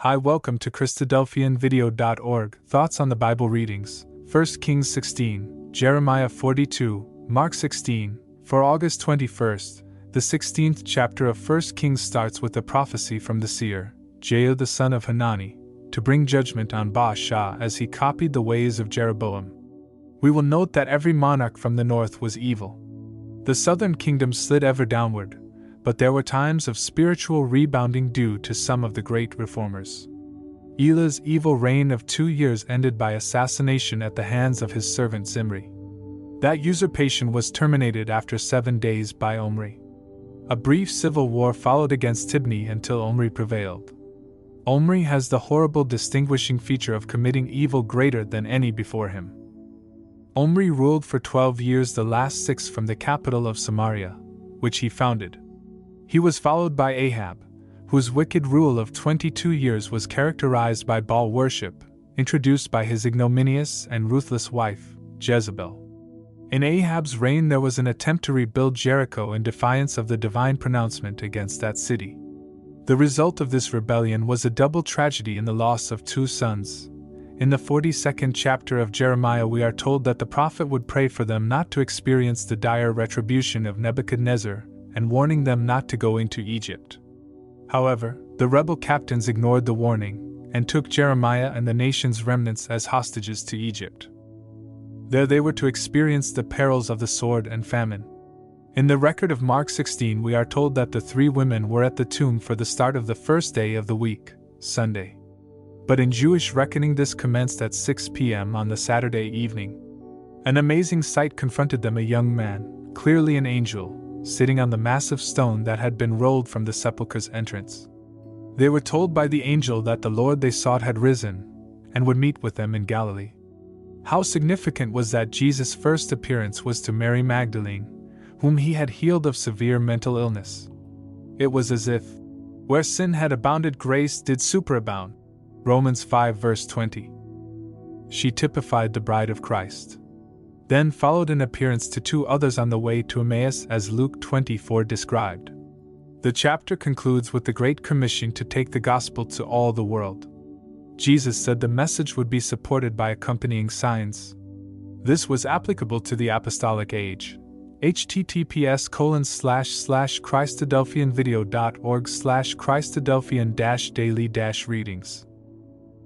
Hi, welcome to Christadelphianvideo.org. Thoughts on the Bible readings: 1 Kings 16, Jeremiah 42, Mark 16. For August 21st, the 16th chapter of 1 Kings starts with a prophecy from the seer, Jehu the son of Hanani, to bring judgment on Baasha as he copied the ways of Jeroboam. We will note that every monarch from the north was evil. The southern kingdom slid ever downward, but there were times of spiritual rebounding due to some of the great reformers. Elah's evil reign of 2 years ended by assassination at the hands of his servant Zimri. That usurpation was terminated after 7 days by Omri. A brief civil war followed against Tibni until Omri prevailed. Omri has the horrible distinguishing feature of committing evil greater than any before him. Omri ruled for 12 years, the last 6 from the capital of Samaria, which he founded. He was followed by Ahab, whose wicked rule of 22 years was characterized by Baal worship, introduced by his ignominious and ruthless wife, Jezebel. In Ahab's reign there was an attempt to rebuild Jericho in defiance of the divine pronouncement against that city. The result of this rebellion was a double tragedy in the loss of 2 sons. In the 42nd chapter of Jeremiah we are told that the prophet would pray for them not to experience the dire retribution of Nebuchadnezzar, and warning them not to go into Egypt. However, the rebel captains ignored the warning, and took Jeremiah and the nation's remnants as hostages to Egypt. There they were to experience the perils of the sword and famine. In the record of Mark 16 we are told that the 3 women were at the tomb for the start of the first day of the week, Sunday. But in Jewish reckoning this commenced at 6 p.m. on the Saturday evening. An amazing sight confronted them: a young man, clearly an angel, sitting on the massive stone that had been rolled from the sepulchre's entrance. They were told by the angel that the Lord they sought had risen, and would meet with them in Galilee. How significant was that Jesus' first appearance was to Mary Magdalene, whom he had healed of severe mental illness. It was as if, where sin had abounded, grace did superabound. Romans 5 verse 20. She typified the bride of Christ. Then followed an appearance to 2 others on the way to Emmaus, as Luke 24 described. The chapter concludes with the Great Commission to take the gospel to all the world. Jesus said the message would be supported by accompanying signs. This was applicable to the apostolic age. https://christadelphianvideo.org/christadelphian-daily-readings